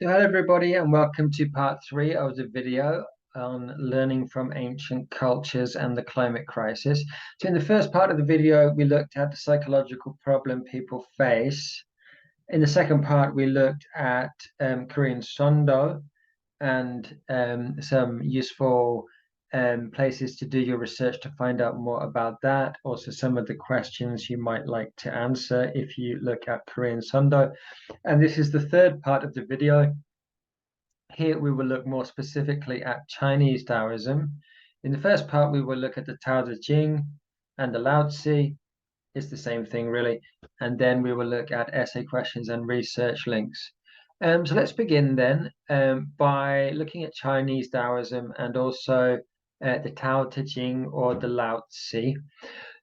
Hello everybody and welcome to part three of the video on learning from ancient cultures and the climate crisis. So in the first part of the video, we looked at the psychological problem people face. In the second part, we looked at Korean Sondo and some useful places to do your research to find out more about that. Also, some of the questions you might like to answer if you look at Korean Sondo. And this is the third part of the video. Here we will look more specifically at Chinese Taoism. In the first part, we will look at the Tao Te Ching and the Lao Tzu. It's the same thing, really. And then we will look at essay questions and research links. So let's begin then by looking at Chinese Taoism and also the Tao Te Ching or the Lao Tzu.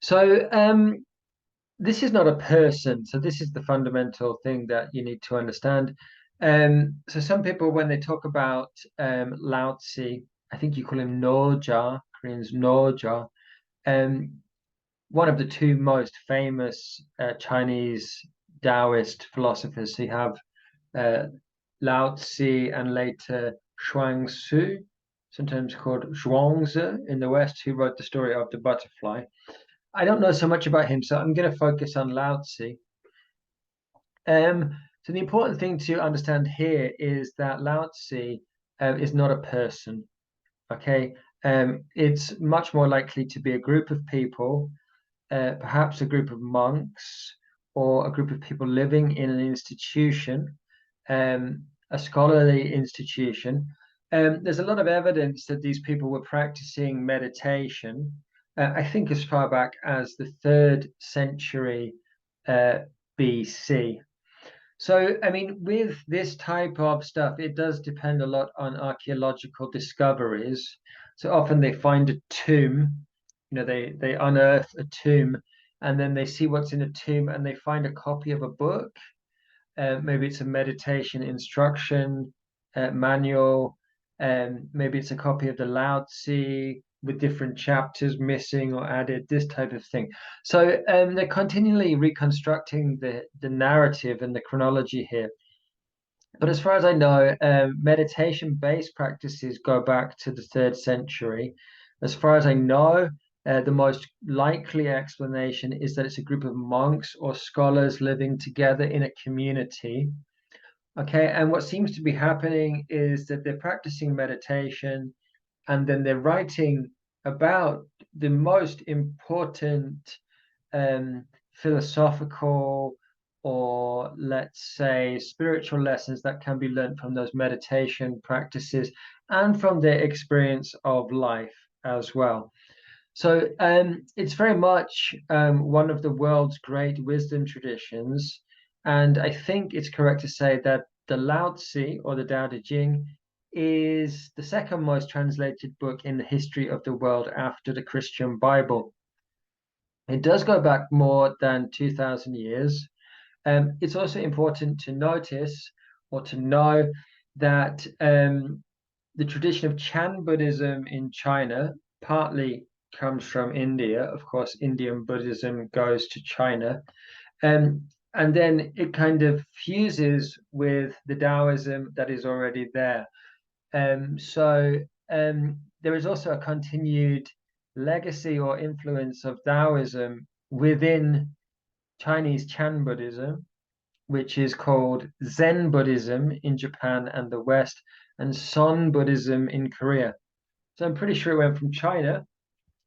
So this is not a person. So this is the fundamental thing that you need to understand. So some people, when they talk about Lao Tzu, I think you call him Noja, Koreans Noja. Um, One of the two most famous Chinese Taoist philosophers. So you have uh, Lao Tzu and later Shuangzi, sometimes called Zhuangzi in the West, who wrote the story of the butterfly. I don't know so much about him, so I'm going to focus on Lao Tzu. So the important thing to understand here is that Lao Tzu is not a person. Okay, it's much more likely to be a group of people, perhaps a group of monks or a group of people living in an institution, a scholarly institution. There's a lot of evidence that these people were practicing meditation. I think as far back as the third century BC. So, I mean, with this type of stuff, it does depend a lot on archaeological discoveries. So often they find a tomb, they unearth a tomb and then they see what's in a tomb and they find a copy of a book. Maybe it's a meditation instruction manual. Maybe it's a copy of the Lao Tzu with different chapters missing or added, this type of thing. So they're continually reconstructing the narrative and the chronology here. But as far as I know, meditation-based practices go back to the third century. As far as I know, the most likely explanation is that it's a group of monks or scholars living together in a community. Okay, and what seems to be happening is that they're practicing meditation and then they're writing about the most important philosophical or let's say spiritual lessons that can be learned from those meditation practices and from their experience of life as well. So it's very much one of the world's great wisdom traditions. And I think it's correct to say that the Lao Tzu or the Tao Te Ching is the second most translated book in the history of the world after the Christian Bible. It does go back more than 2,000 years. It's also important to notice or to know that the tradition of Chan Buddhism in China partly comes from India. Of course, Indian Buddhism goes to China. And then it kind of fuses with the Taoism that is already there. There is also a continued legacy or influence of Taoism within Chinese Chan Buddhism, which is called Zen Buddhism in Japan and the West, and Son Buddhism in Korea. So I'm pretty sure it went from China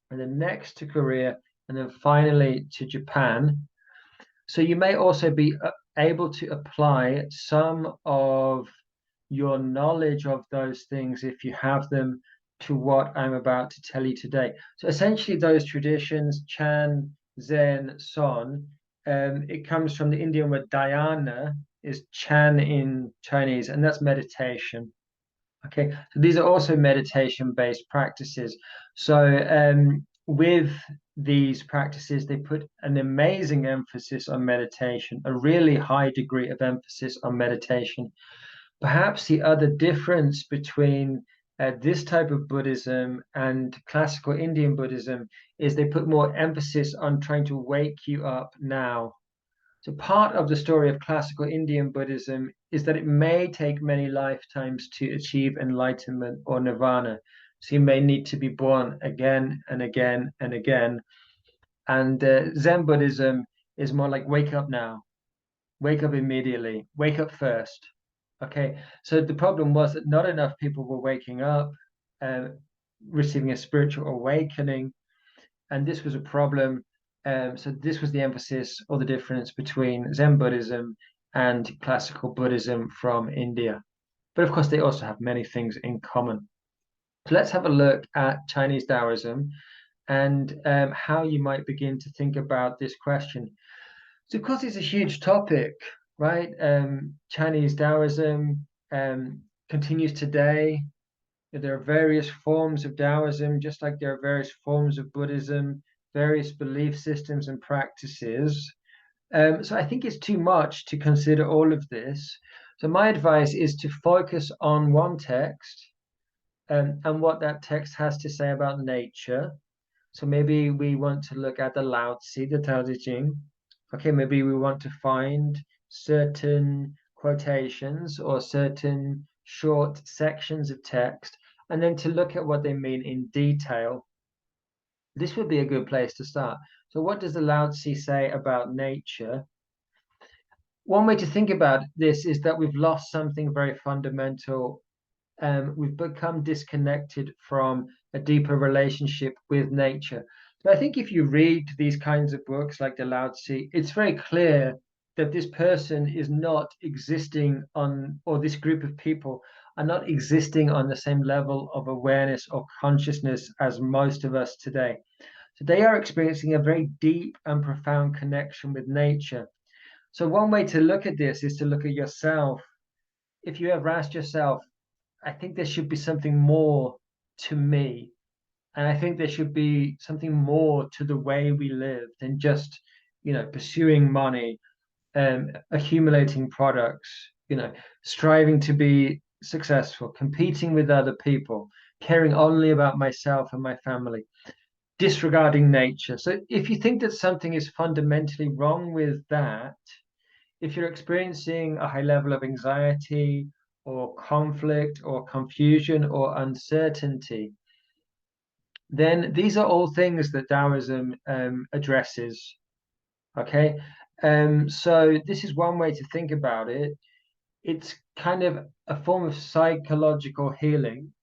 and then next to Korea and then finally to Japan. So you may also be able to apply some of your knowledge of those things if you have them to what I'm about to tell you today. So essentially those traditions, Chan, Zen, Son, it comes from the Indian word dhyana, is Chan in Chinese, and that's meditation. Okay, so these are also meditation-based practices. So with these practices, they put an amazing emphasis on meditation, a really high degree of emphasis on meditation. Perhaps the other difference between this type of Buddhism and classical Indian Buddhism is they put more emphasis on trying to wake you up now. So part of the story of classical Indian Buddhism is that it may take many lifetimes to achieve enlightenment or nirvana. So you may need to be born again and again and again. And Zen Buddhism is more like wake up now, wake up immediately, wake up first. Okay, so the problem was that not enough people were waking up, uh, receiving a spiritual awakening, and this was a problem. So this was the emphasis or the difference between Zen Buddhism and classical Buddhism from India. But of course, they also have many things in common. So let's have a look at Chinese Taoism and how you might begin to think about this question. So, of course, it's a huge topic, right? Chinese Taoism continues today. There are various forms of Taoism, just like there are various forms of Buddhism, various belief systems and practices. So I think it's too much to consider all of this. So my advice is to focus on one text and what that text has to say about nature. So maybe we want to look at the Lao Tzu, the Tao Te Ching. Okay, maybe we want to find certain quotations or certain short sections of text, and then to look at what they mean in detail. This would be a good place to start. So, what does the Lao Tzu say about nature? One way to think about this is that we've lost something very fundamental. We've become disconnected from a deeper relationship with nature. So I think if you read these kinds of books like the Lao Tzu, it's very clear that this person is not existing on, or this group of people are not existing on the same level of awareness or consciousness as most of us today. So they are experiencing a very deep and profound connection with nature. So one way to look at this is to look at yourself. If you ever asked yourself, I think there should be something more to me. And I think there should be something more to the way we live than just, pursuing money, accumulating products, striving to be successful, competing with other people, caring only about myself and my family, disregarding nature. So if you think that something is fundamentally wrong with that, if you're experiencing a high level of anxiety or conflict or confusion or uncertainty, then these are all things that Taoism addresses. Okay. So this is one way to think about it. It's kind of a form of psychological healing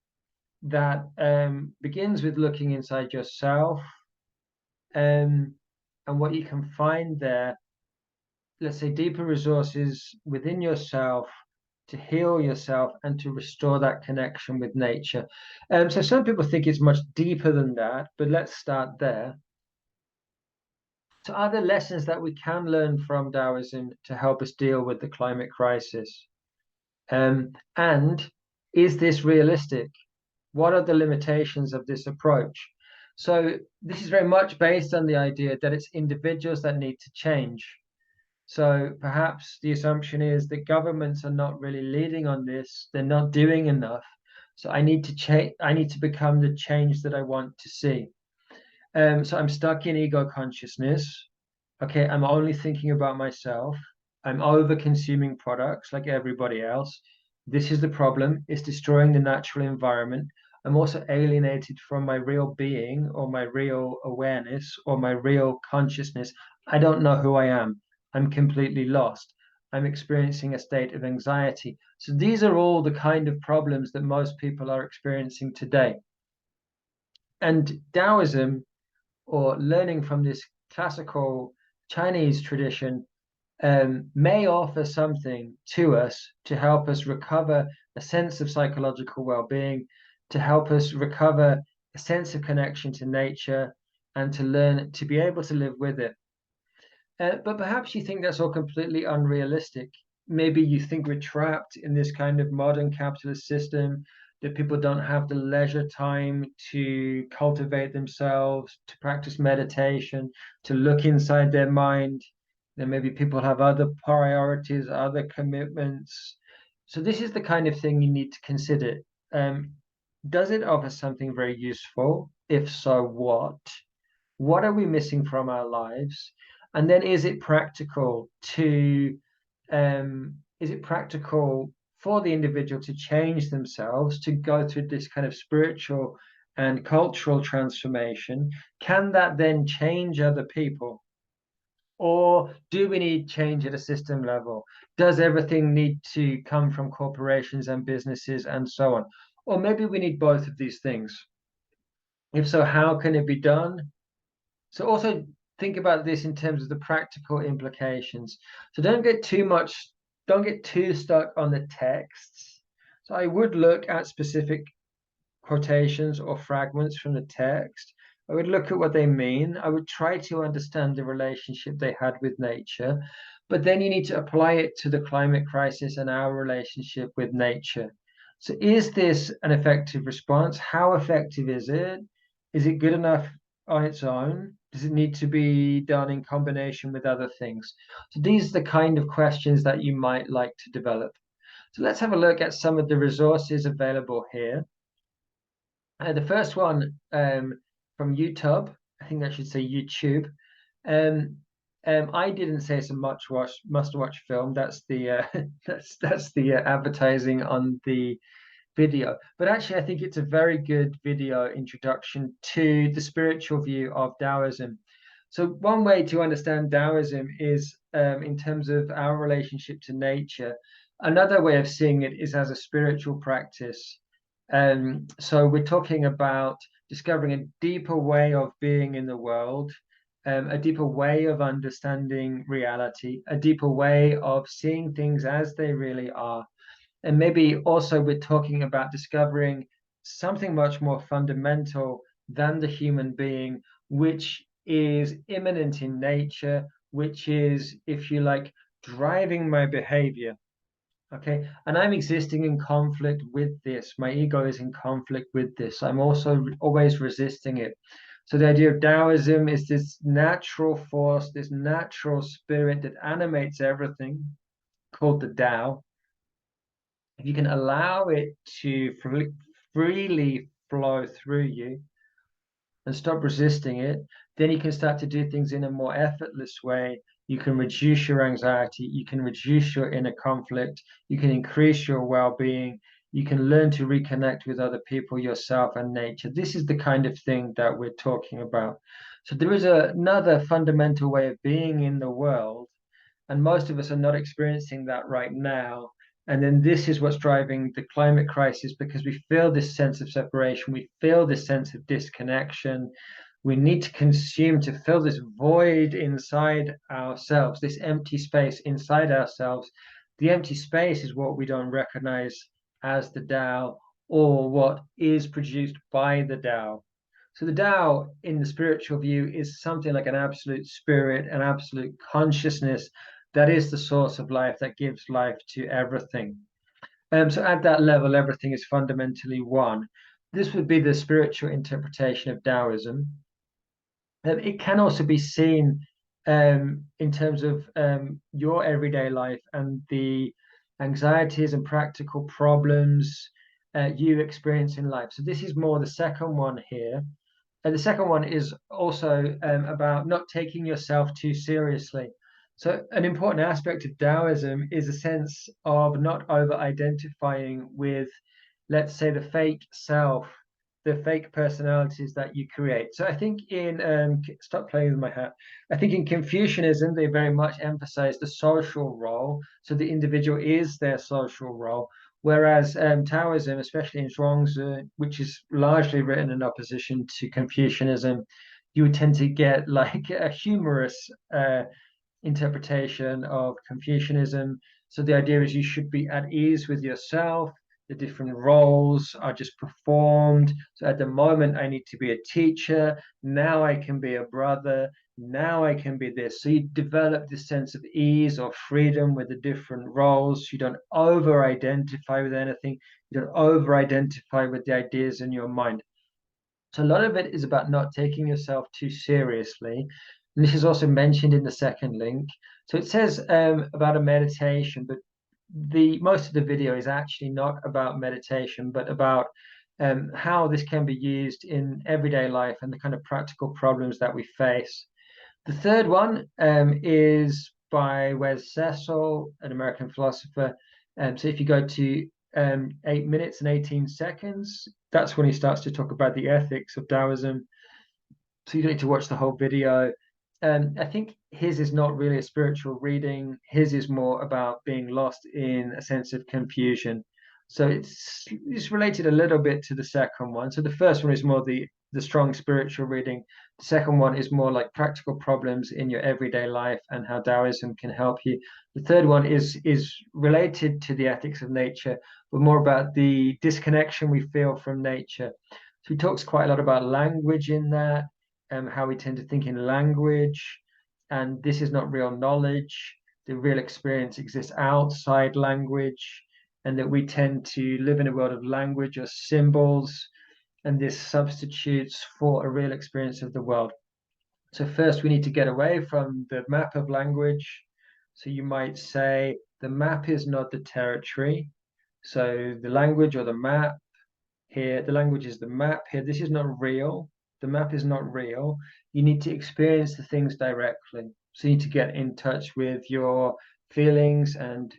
that begins with looking inside yourself um, and what you can find there, let's say, deeper resources within yourself to heal yourself and to restore that connection with nature. So some people think it's much deeper than that, but let's start there. So are there lessons that we can learn from Taoism to help us deal with the climate crisis? And is this realistic? What are the limitations of this approach? So this is very much based on the idea that it's individuals that need to change. So perhaps the assumption is that governments are not really leading on this, they're not doing enough. So I need to change, I need to become the change that I want to see. So I'm stuck in ego consciousness. Okay, I'm only thinking about myself. I'm over consuming products like everybody else. This is the problem. It's destroying the natural environment. I'm also alienated from my real being or my real awareness or my real consciousness. I don't know who I am. I'm completely lost. I'm experiencing a state of anxiety. So these are all the kind of problems that most people are experiencing today. And Taoism, or learning from this classical Chinese tradition, may offer something to us to help us recover a sense of psychological well-being, to help us recover a sense of connection to nature, and to learn to be able to live with it. But perhaps you think that's all completely unrealistic. Maybe you think we're trapped in this kind of modern capitalist system, that people don't have the leisure time to cultivate themselves, to practice meditation, to look inside their mind. Then maybe people have other priorities, other commitments. So this is the kind of thing you need to consider. Um, does it offer something very useful? If so, what? What are we missing from our lives? And then is it practical for the individual to change themselves, to go through this kind of spiritual and cultural transformation? Can that then change other people? Or do we need change at a system level? Does everything need to come from corporations and businesses and so on? Or maybe we need both of these things. If so, how can it be done? So also think about this in terms of the practical implications. So don't get too stuck on the texts. So I would look at specific quotations or fragments from the text. I would look at what they mean. I would try to understand the relationship they had with nature. But then you need to apply it to the climate crisis and our relationship with nature. So, is this an effective response? How effective is it? Is it good enough on its own? Does it need to be done in combination with other things? So, these are the kind of questions that you might like to develop. So, let's have a look at some of the resources available here. The first one from YouTube, I think I should say YouTube. Um, I didn't say it's a must-watch film. That's the that's the advertising on the video. But actually, I think it's a very good video introduction to the spiritual view of Taoism. So one way to understand Taoism is in terms of our relationship to nature. Another way of seeing it is as a spiritual practice. So we're talking about discovering a deeper way of being in the world, a deeper way of understanding reality, a deeper way of seeing things as they really are. And maybe also we're talking about discovering something much more fundamental than the human being, which is immanent in nature, which is, if you like, driving my behavior. Okay. And I'm existing in conflict with this. My ego is in conflict with this. I'm also always resisting it. So the idea of Taoism is this natural force, this natural spirit that animates everything, called the Tao. If you can allow it to freely flow through you and stop resisting it, then you can start to do things in a more effortless way. You can reduce your anxiety, you can reduce your inner conflict, you can increase your well-being, you can learn to reconnect with other people, yourself, and nature. This is the kind of thing that we're talking about. So there is another fundamental way of being in the world, and most of us are not experiencing that right now. And then this is what's driving the climate crisis, because we feel this sense of separation, we feel this sense of disconnection. We need to consume to fill this void inside ourselves, this empty space inside ourselves. The empty space is what we don't recognize as the Tao, or what is produced by the Tao. So the Tao in the spiritual view is something like an absolute spirit, an absolute consciousness that is the source of life, that gives life to everything. So at that level, everything is fundamentally one. This would be the spiritual interpretation of Taoism. It can also be seen in terms of your everyday life and the anxieties and practical problems you experience in life. So this is more the second one here. And the second one is also about not taking yourself too seriously. So, an important aspect of Taoism is a sense of not over identifying with, let's say, the fake self, the fake personalities that you create. So, I think stop playing with my hat. I think in Confucianism, they very much emphasize the social role. So, the individual is their social role. Whereas Taoism, especially in Zhuangzi, which is largely written in opposition to Confucianism, you would tend to get like a humorous interpretation of Confucianism. So the idea is you should be at ease with yourself. The different roles are just performed. So at the moment, I need to be a teacher. Now I can be a brother. Now I can be this. So you develop this sense of ease or freedom with the different roles. You don't over identify with anything. You don't over identify with the ideas in your mind. So a lot of it is about not taking yourself too seriously. And this is also mentioned in the second link. So it says about a meditation, but the most of the video is actually not about meditation, but about how this can be used in everyday life and the kind of practical problems that we face. The third one is by Wes Cecil, an American philosopher. So if you go to 8 minutes and 18 seconds, that's when he starts to talk about the ethics of Taoism. So you don't need to watch the whole video. I think his is not really a spiritual reading. His is more about being lost in a sense of confusion. So it's related a little bit to the second one. So the first one is more the strong spiritual reading. The second one is more like practical problems in your everyday life and how Taoism can help you. The third one is related to the ethics of nature, but more about the disconnection we feel from nature. So he talks quite a lot about language in that, how we tend to think in language, and this is not real knowledge. The real experience exists outside language, and that we tend to live in a world of language or symbols, and this substitutes for a real experience of the world. So first we need to get away from the map of language. So you might say the map is not the territory. So the language or the map here, the language is the map here. This is not real. The map is not real. You need to experience the things directly. So you need to get in touch with your feelings and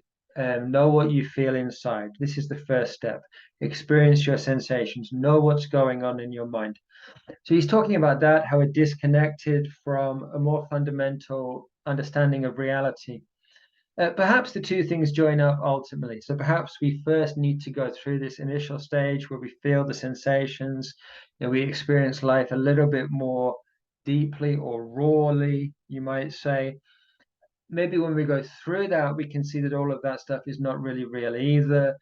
know what you feel inside. This is the first step. Experience your sensations. Know what's going on in your mind. So he's talking about that, how we're disconnected from a more fundamental understanding of reality. Perhaps the two things join up ultimately. So perhaps we first need to go through this initial stage where we feel the sensations, we experience life a little bit more deeply or rawly, you might say. Maybe when we go through that, we can see that all of that stuff is not really real either.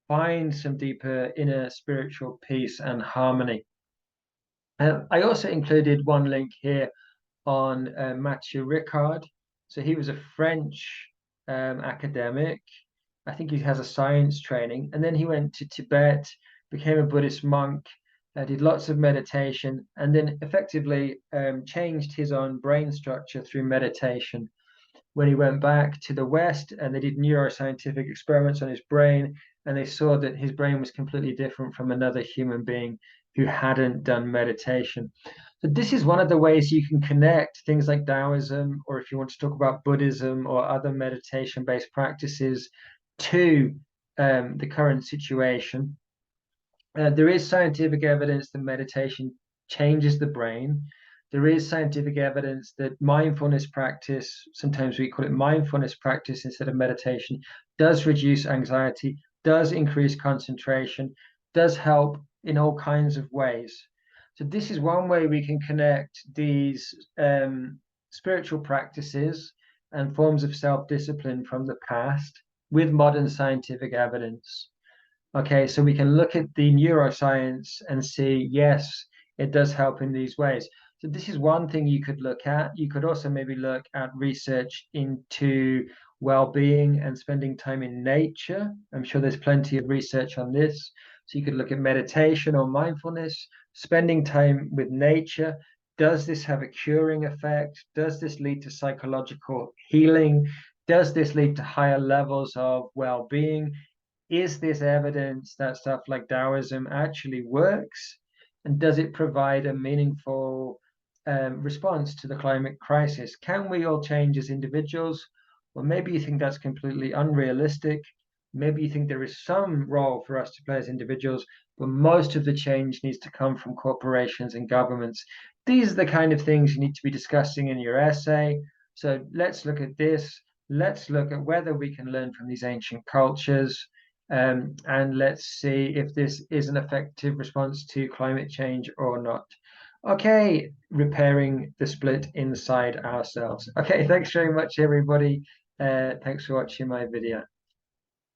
Find some deeper inner spiritual peace and harmony. I also included one link here on Mathieu Ricard. So he was a French academic. I think he has a science training. And then he went to Tibet, became a Buddhist monk, did lots of meditation, and then effectively changed his own brain structure through meditation. When he went back to the West and they did neuroscientific experiments on his brain, and they saw that his brain was completely different from another human being who hadn't done meditation. So this is one of the ways you can connect things like Taoism, or if you want to talk about Buddhism or other meditation-based practices, to the current situation. There is scientific evidence that meditation changes the brain. There is scientific evidence that mindfulness practice, sometimes we call it mindfulness practice instead of meditation, does reduce anxiety, does increase concentration, does help in all kinds of ways. So this is one way we can connect these spiritual practices and forms of self-discipline from the past with modern scientific evidence. Okay, so we can look at the neuroscience and see, yes, it does help in these ways. So this is one thing you could look at. You could also maybe look at research into well-being and spending time in nature. I'm sure there's plenty of research on this. So you could look at meditation or mindfulness, spending time with nature. Does this have a curing effect? Does this lead to psychological healing? Does this lead to higher levels of well-being? Is this evidence that stuff like Taoism actually works? And does it provide a meaningful response to the climate crisis? Can we all change as individuals? Well, maybe you think that's completely unrealistic. Maybe you think there is some role for us to play as individuals, but most of the change needs to come from corporations and governments. These are the kind of things you need to be discussing in your essay. So let's look at this. Let's look at whether we can learn from these ancient cultures. And let's see if this is an effective response to climate change or not. Okay, repairing the split inside ourselves. Okay, thanks very much, everybody. Thanks for watching my video.